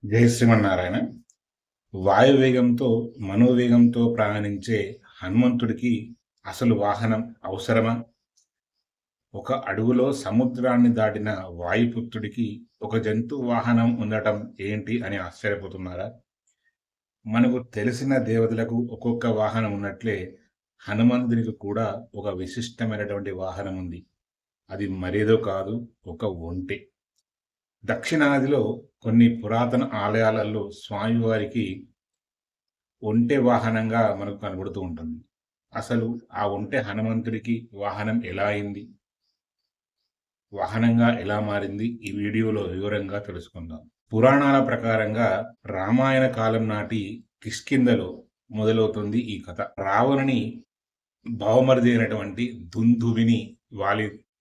జై శ్రీమన్నారాయణ. వాయువేగంతో మనోవేగంతో ప్రయాణించే హనుమంతుడికి అసలు వాహనం అవసరమా? ఒక అడుగులో సముద్రాన్ని దాటిన వాయుపుత్రుడికి ఒక జంతు వాహనం ఉండటం ఏంటి అని ఆశ్చర్యపోతున్నారా? మనకు తెలిసిన దేవతలకు ఒక్కొక్క వాహనం ఉన్నట్లే హనుమంతునికి కూడా ఒక విశిష్టమైనటువంటి వాహనం ఉంది. అది మరేదో కాదు, ఒక ఒంటె. దక్షిణాదిలో కొన్ని పురాతన ఆలయాలలో స్వామివారికి ఒంటె వాహనంగా మనకు కనబడుతూ ఉంటుంది. అసలు ఆ ఒంటె హనుమంతుడికి వాహనం ఎలా అయింది? వాహనంగా ఎలా మారింది? ఈ వీడియోలో వివరంగా తెలుసుకుందాం. పురాణాల ప్రకారంగా రామాయణ కాలం నాటి కిష్కింధలో మొదలవుతుంది ఈ కథ. రావణుని బావమరిది అయినటువంటి దుందువిని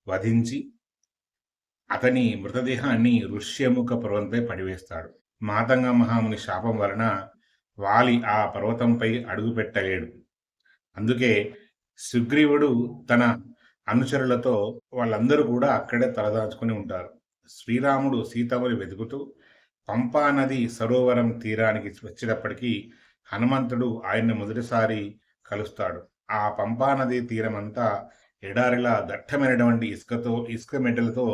వధించి అతని మృతదేహాన్ని ఋష్యముఖ పర్వతంపై పడివేస్తాడు. మాతంగ మహాముని శాపం వలన వాలి ఆ పర్వతంపై అడుగుపెట్టలేడు. అందుకే సుగ్రీవుడు తన అనుచరులతో వాళ్ళందరూ కూడా అక్కడే తలదాచుకుని ఉంటారు. శ్రీరాముడు సీతమ్మని వెతుకుతూ పంపా నది సరోవరం తీరానికి వచ్చినప్పటికీ హనుమంతుడు ఆయన్ని మొదటిసారి కలుస్తాడు. ఆ పంపా నది తీరం అంతా ఎడారిలా దట్టమైనటువంటి ఇసుక మెడ్డలతో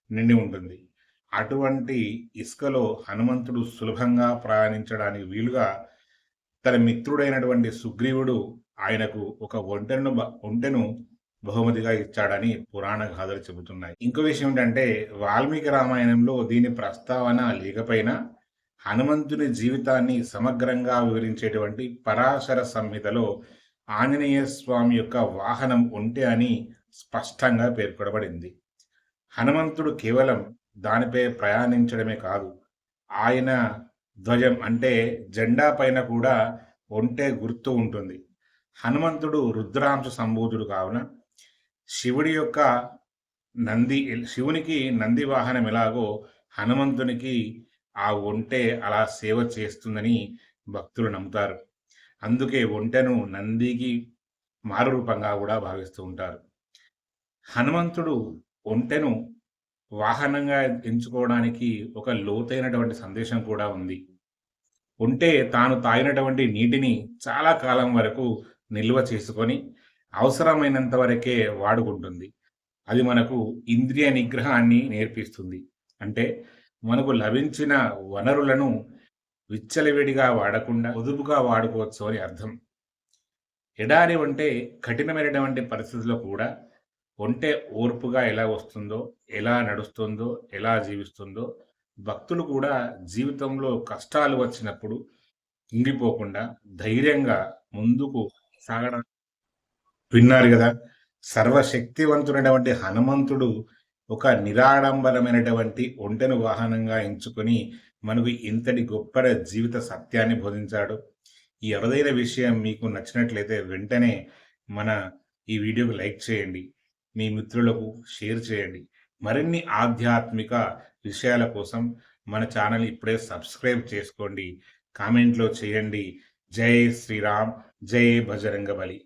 నిండి ఉంటుంది. అటువంటి ఇసుకలో హనుమంతుడు సులభంగా ప్రయాణించడానికి వీలుగా తన మిత్రుడైనటువంటి సుగ్రీవుడు ఆయనకు ఒక ఒంటెను బహుమతిగా ఇచ్చాడని పురాణ గాథలు చెబుతున్నాయి. ఇంకో విషయం ఏంటంటే, వాల్మీకి రామాయణంలో దీని ప్రస్తావన లేకపోయినా హనుమంతుని జీవితాన్ని సమగ్రంగా వివరించేటువంటి పరాశర సంహితలో ఆంజనేయ స్వామి యొక్క వాహనం ఒంటె అని స్పష్టంగా పేర్కొనబడింది. హనుమంతుడు కేవలం దానిపై ప్రయాణించడమే కాదు, ఆయన ధ్వజం అంటే జెండా పైన కూడా ఒంటె గుర్తు ఉంటుంది. హనుమంతుడు రుద్రాంశ సంభూతుడు కావున శివునికి నంది వాహనం ఎలాగో హనుమంతునికి ఆ ఒంటె అలా సేవ చేస్తుందని భక్తులు నమ్ముతారు. అందుకే ఒంటెను నందికి మారు రూపంగా కూడా భావిస్తూ ఉంటారు. హనుమంతుడు ఒంటెను వాహనంగా ఎంచుకోవడానికి ఒక లోతైనటువంటి సందేశం కూడా ఉంది. ఒంటె తాను తాగినటువంటి నీటిని చాలా కాలం వరకు నిల్వ చేసుకొని అవసరమైనంత వరకే వాడుకుంటుంది. అది మనకు ఇంద్రియ నిగ్రహాన్ని నేర్పిస్తుంది. అంటే మనకు లభించిన వనరులను విచ్చలవిడిగా వాడకుండా పొదుపుగా వాడుకోవచ్చు అని అర్థం. ఎడారి అంటే కఠినమైనటువంటి పరిస్థితుల్లో కూడా ఒంటె ఓర్పుగా ఎలా వస్తుందో, ఎలా నడుస్తుందో, ఎలా జీవిస్తుందో, భక్తులు కూడా జీవితంలో కష్టాలు వచ్చినప్పుడు కుంగిపోకుండా ధైర్యంగా ముందుకు సాగడం విన్నారు కదా. సర్వశక్తివంతుడైనటువంటి హనుమంతుడు ఒక నిరాడంబరమైనటువంటి ఒంటెను వాహనంగా ఎంచుకొని మనకు ఇంతటి గొప్ప జీవిత సత్యాన్ని బోధించాడు. ఈ అరుదైన విషయం మీకు నచ్చినట్లయితే వెంటనే మన ఈ వీడియోకి లైక్ చేయండి, మీ మిత్రులకు షేర్ చేయండి. మరిన్ని ఆధ్యాత్మిక విషయాల కోసం మన ఛానల్ ఇప్పుడే సబ్స్క్రైబ్ చేసుకోండి, కామెంట్లో చేయండి. జై శ్రీరామ్, జై బజరంగబలి.